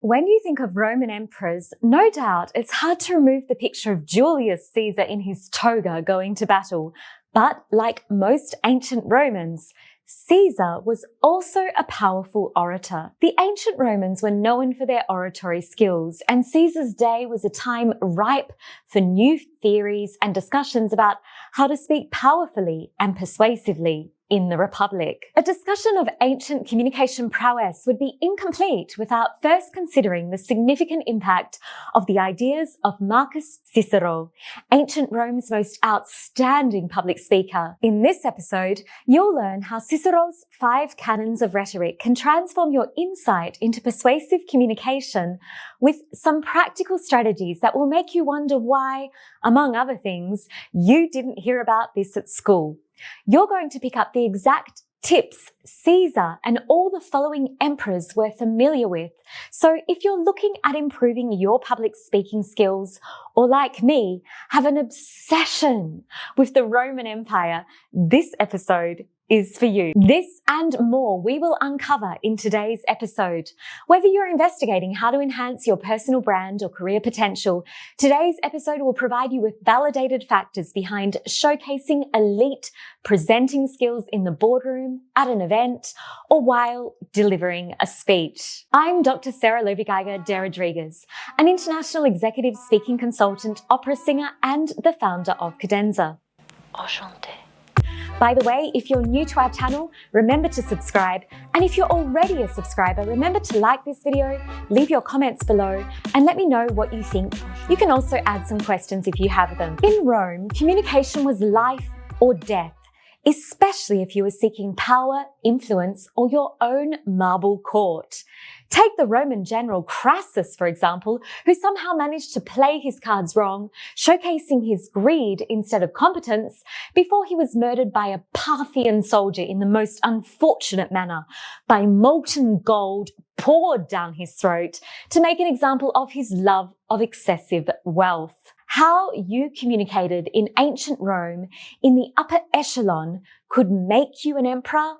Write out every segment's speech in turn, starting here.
When you think of Roman emperors, no doubt it's hard to remove the picture of Julius Caesar in his toga going to battle. But like most ancient Romans, Caesar was also a powerful orator. The ancient Romans were known for their oratory skills, and Caesar's day was a time ripe for new theories and discussions about how to speak powerfully and persuasively in the Republic. A discussion of ancient communication prowess would be incomplete without first considering the significant impact of the ideas of Marcus Cicero, ancient Rome's most outstanding public speaker. In this episode, you'll learn how Cicero's 5 Canons of Rhetoric can transform your insight into persuasive communication with some practical strategies that will make you wonder why, among other things, you didn't hear about this at school. You're going to pick up the exact tips Caesar and all the following emperors were familiar with. So if you're looking at improving your public speaking skills, or like me, have an obsession with the Roman Empire, this episode is for you. This and more we will uncover in today's episode. Whether you're investigating how to enhance your personal brand or career potential, today's episode will provide you with validated factors behind showcasing elite presenting skills in the boardroom, at an event, or while delivering a speech. I'm Dr. Sarah Lovigiga de Rodriguez, an international executive speaking consultant, opera singer, and the founder of Cadenza. Enchanté. By the way, if you're new to our channel, remember to subscribe. And if you're already a subscriber, remember to like this video, leave your comments below, and let me know what you think. You can also add some questions if you have them. In Rome, communication was life or death, especially if you were seeking power, influence, or your own marble court. Take the Roman general Crassus, for example, who somehow managed to play his cards wrong, showcasing his greed instead of competence, before he was murdered by a Parthian soldier in the most unfortunate manner, by molten gold poured down his throat to make an example of his love of excessive wealth. How you communicated in ancient Rome in the upper echelon could make you an emperor,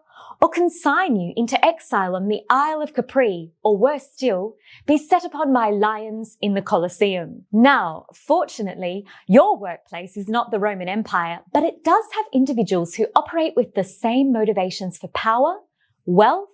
or consign you into exile on the Isle of Capri, or worse still, be set upon by lions in the Colosseum. Now, fortunately, your workplace is not the Roman Empire, but it does have individuals who operate with the same motivations for power, wealth,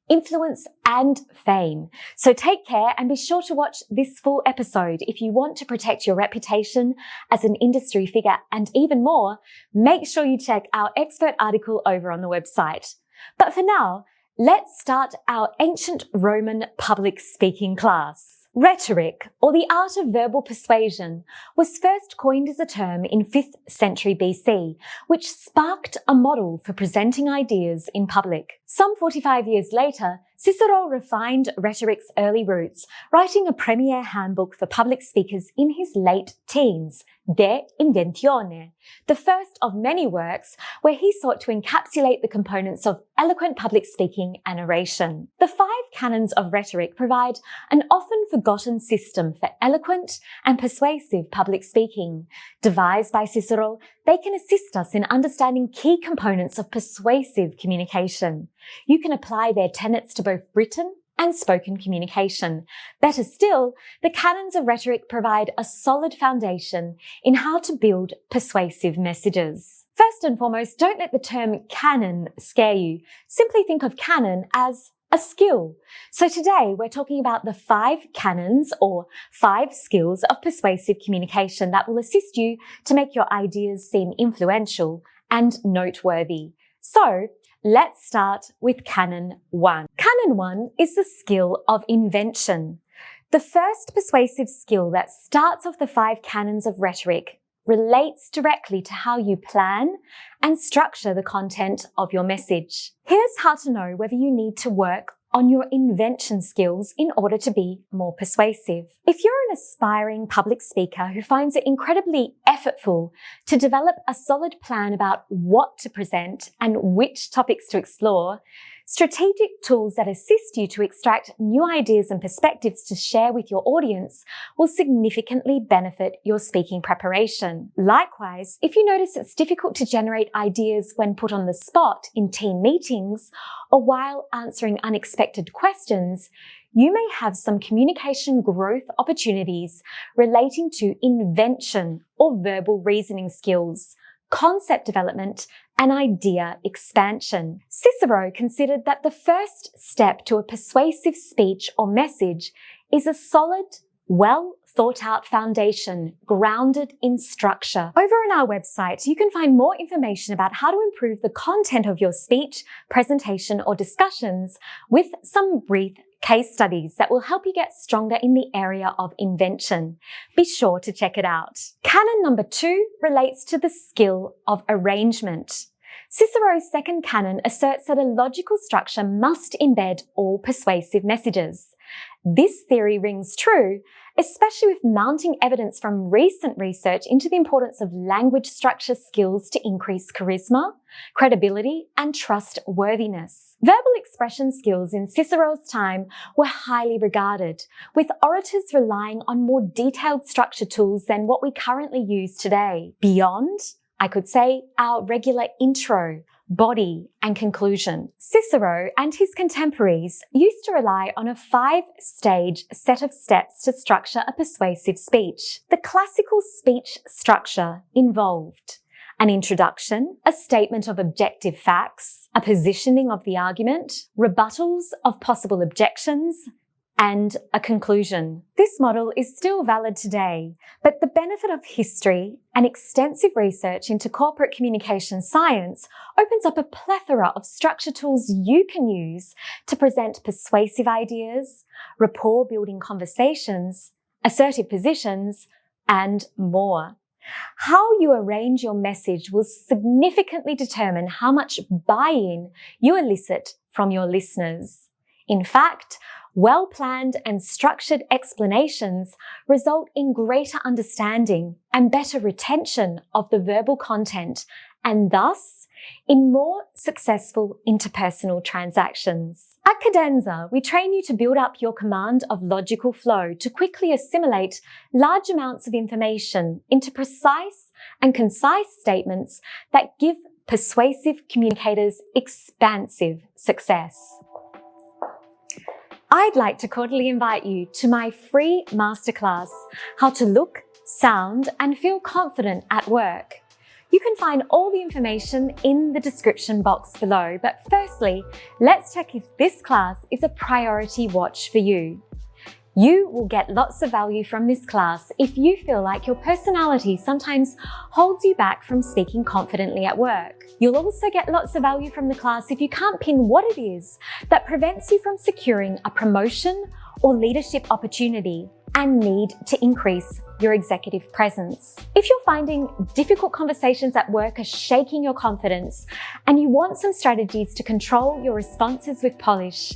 influence, and fame. So take care and be sure to watch this full episode if you want to protect your reputation as an industry figure, and even more, make sure you check our expert article over on the website. But for now, let's start our ancient Roman public speaking class. Rhetoric, or the art of verbal persuasion, was first coined as a term in 5th century BC, which sparked a model for presenting ideas in public. Some 45 years later, Cicero refined rhetoric's early roots, writing a premier handbook for public speakers in his late teens, De Inventione, the first of many works where he sought to encapsulate the components of eloquent public speaking and oration. The 5 Canons of Rhetoric provide an often forgotten system for eloquent and persuasive public speaking. Devised by Cicero, they can assist us in understanding key components of persuasive communication. You can apply their tenets to both written and spoken communication. Better still, the Canons of Rhetoric provide a solid foundation in how to build persuasive messages. First and foremost, don't let the term canon scare you. Simply think of canon as a skill. So today we're talking about the 5 canons, or 5 skills of persuasive communication that will assist you to make your ideas seem influential and noteworthy. So let's start with Canon 1. Canon 1 is the skill of invention. The first persuasive skill that starts off the 5 Canons of Rhetoric relates directly to how you plan and structure the content of your message. Here's how to know whether you need to work on your invention skills in order to be more persuasive. If you're an aspiring public speaker who finds it incredibly effortful to develop a solid plan about what to present and which topics to explore, strategic tools that assist you to extract new ideas and perspectives to share with your audience will significantly benefit your speaking preparation. Likewise, if you notice it's difficult to generate ideas when put on the spot in team meetings or while answering unexpected questions, you may have some communication growth opportunities relating to invention or verbal reasoning skills, concept development, and idea expansion. Cicero considered that the first step to a persuasive speech or message is a solid, well thought out foundation grounded in structure. Over on our website, you can find more information about how to improve the content of your speech, presentation, or discussions with some brief case studies that will help you get stronger in the area of invention. Be sure to check it out. Canon number 2 relates to the skill of arrangement. Cicero's second canon asserts that a logical structure must embed all persuasive messages. This theory rings true, especially with mounting evidence from recent research into the importance of language structure skills to increase charisma, credibility, and trustworthiness. Verbal expression skills in Cicero's time were highly regarded, with orators relying on more detailed structure tools than what we currently use today. Beyond, I could say, our regular intro, body, and conclusion. Cicero and his contemporaries used to rely on a 5-stage set of steps to structure a persuasive speech. The classical speech structure involved an introduction, a statement of objective facts, a positioning of the argument, rebuttals of possible objections, and a conclusion. This model is still valid today, but the benefit of history and extensive research into corporate communication science opens up a plethora of structure tools you can use to present persuasive ideas, rapport-building conversations, assertive positions, and more. How you arrange your message will significantly determine how much buy-in you elicit from your listeners. In fact, well-planned and structured explanations result in greater understanding and better retention of the verbal content, and thus in more successful interpersonal transactions. At Cadenza, we train you to build up your command of logical flow to quickly assimilate large amounts of information into precise and concise statements that give persuasive communicators expansive success. I'd like to cordially invite you to my free masterclass, How to Look, Sound, and Feel Confident at Work. You can find all the information in the description box below, but firstly, let's check if this class is a priority watch for you. You will get lots of value from this class if you feel like your personality sometimes holds you back from speaking confidently at work. You'll also get lots of value from the class if you can't pin what it is that prevents you from securing a promotion or leadership opportunity and need to increase your executive presence. If you're finding difficult conversations at work are shaking your confidence and you want some strategies to control your responses with polish,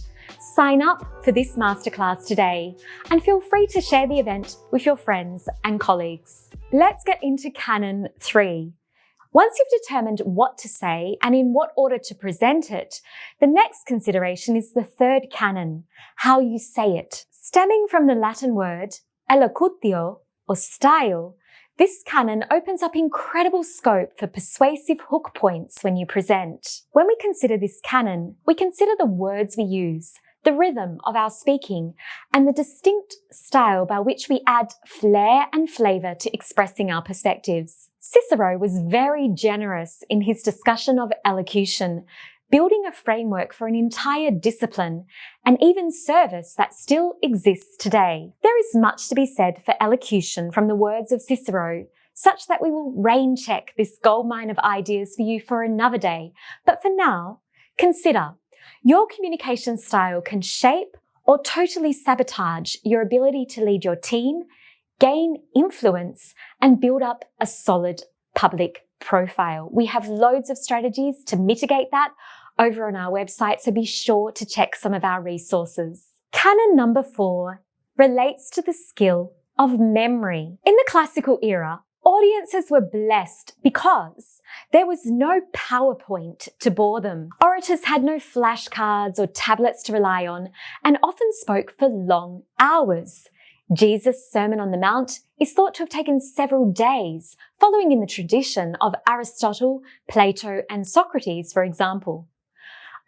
sign up for this masterclass today and feel free to share the event with your friends and colleagues. Let's get into Canon 3. Once you've determined what to say and in what order to present it, the next consideration is the third canon, how you say it. Stemming from the Latin word elocutio, or style, this canon opens up incredible scope for persuasive hook points when you present. When we consider this canon, we consider the words we use, the rhythm of our speaking, and the distinct style by which we add flair and flavour to expressing our perspectives. Cicero was very generous in his discussion of elocution, building a framework for an entire discipline and even service that still exists today. There is much to be said for elocution from the words of Cicero, such that we will rain check this goldmine of ideas for you for another day. But for now, consider your communication style can shape or totally sabotage your ability to lead your team, gain influence, and build up a solid public profile. We have loads of strategies to mitigate that over on our website, so be sure to check some of our resources. Canon number 4 relates to the skill of memory. In the classical era, audiences were blessed because there was no PowerPoint to bore them. Orators had no flashcards or tablets to rely on and often spoke for long hours. Jesus' Sermon on the Mount is thought to have taken several days, following in the tradition of Aristotle, Plato, and Socrates, for example.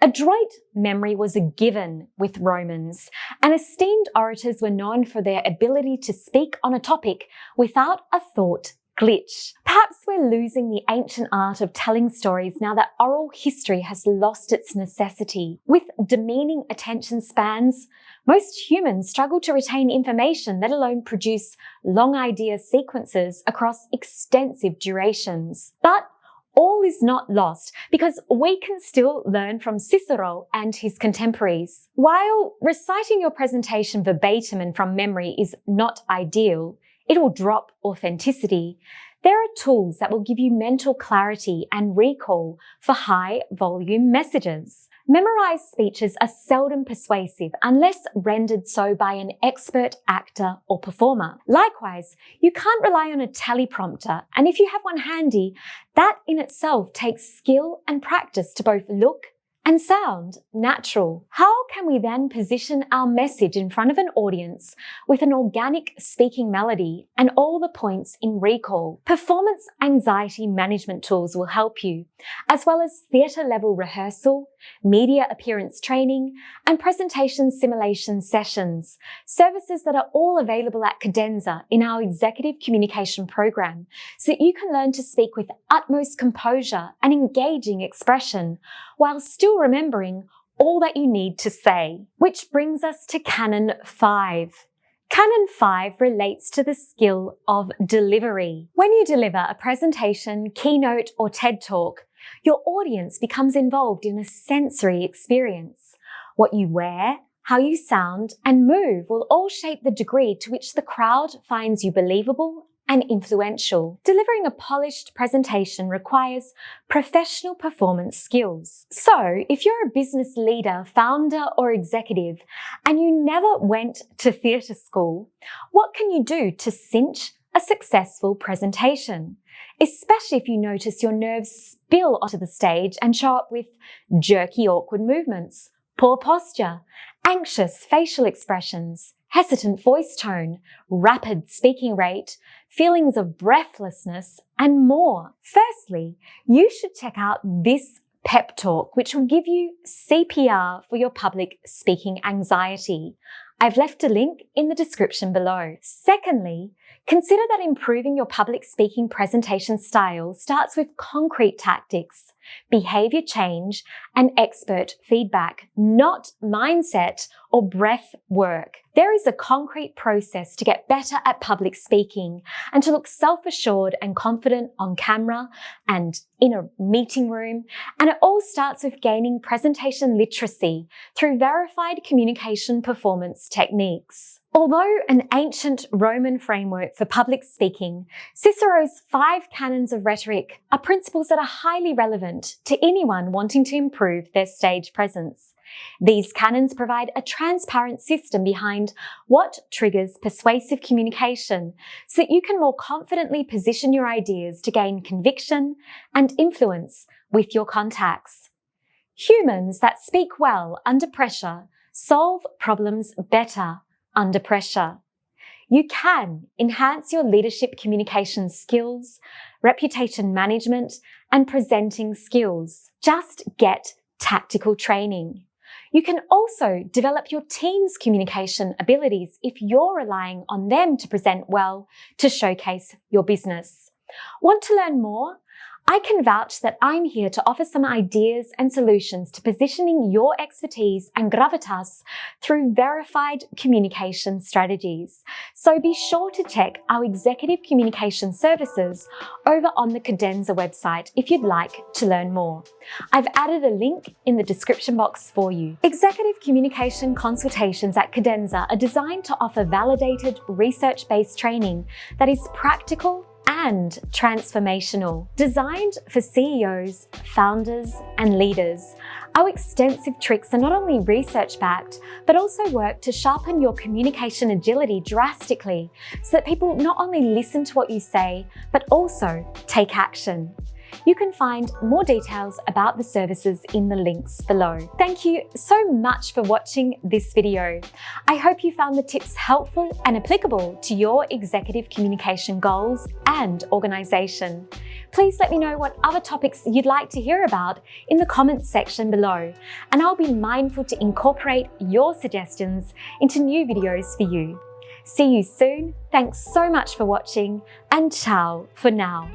Adroit memory was a given with Romans, and esteemed orators were known for their ability to speak on a topic without a thought glitch. Perhaps we're losing the ancient art of telling stories now that oral history has lost its necessity. With demeaning attention spans, most humans struggle to retain information, let alone produce long idea sequences across extensive durations. But all is not lost, because we can still learn from Cicero and his contemporaries. While reciting your presentation verbatim and from memory is not ideal, it will drop authenticity. There are tools that will give you mental clarity and recall for high-volume messages. Memorized speeches are seldom persuasive unless rendered so by an expert actor or performer. Likewise, you can't rely on a teleprompter, and if you have one handy, that in itself takes skill and practice to both look and sound natural. How can we then position our message in front of an audience with an organic speaking melody and all the points in recall? Performance anxiety management tools will help you, as well as theatre-level rehearsal, media appearance training, and presentation simulation sessions, services that are all available at Cadenza in our executive communication program, so that you can learn to speak with utmost composure and engaging expression, while still remembering all that you need to say. Which brings us to Canon 5. Canon 5 relates to the skill of delivery. When you deliver a presentation, keynote, or TED Talk, your audience becomes involved in a sensory experience. What you wear, how you sound, and move will all shape the degree to which the crowd finds you believable and influential. Delivering a polished presentation requires professional performance skills. So, if you're a business leader, founder, or executive, and you never went to theatre school, what can you do to cinch a successful presentation? Especially if you notice your nerves spill onto the stage and show up with jerky, awkward movements, poor posture, anxious facial expressions, hesitant voice tone, rapid speaking rate, feelings of breathlessness, and more. Firstly, you should check out this pep talk, which will give you CPR for your public speaking anxiety. I've left a link in the description below. Secondly, consider that improving your public speaking presentation style starts with concrete tactics, behavior change, and expert feedback, not mindset or breath work. There is a concrete process to get better at public speaking and to look self-assured and confident on camera and in a meeting room. And it all starts with gaining presentation literacy through verified communication performance techniques. Although an ancient Roman framework for public speaking, Cicero's 5 Canons of Rhetoric are principles that are highly relevant to anyone wanting to improve their stage presence. These canons provide a transparent system behind what triggers persuasive communication, so that you can more confidently position your ideas to gain conviction and influence with your contacts. Humans that speak well under pressure solve problems better under pressure. You can enhance your leadership communication skills, reputation management, and presenting skills. Just get tactical training. You can also develop your team's communication abilities if you're relying on them to present well to showcase your business. Want to learn more? I can vouch that I'm here to offer some ideas and solutions to positioning your expertise and gravitas through verified communication strategies. So be sure to check our executive communication services over on the Cadenza website if you'd like to learn more. I've added a link in the description box for you. Executive communication consultations at Cadenza are designed to offer validated, research-based training that is practical and transformational. Designed for CEOs, founders, and leaders, our extensive tricks are not only research-backed, but also work to sharpen your communication agility drastically so that people not only listen to what you say, but also take action. You can find more details about the services in the links below. Thank you so much for watching this video. I hope you found the tips helpful and applicable to your executive communication goals and organization. Please let me know what other topics you'd like to hear about in the comments section below, and I'll be mindful to incorporate your suggestions into new videos for you. See you soon, thanks so much for watching, and ciao for now.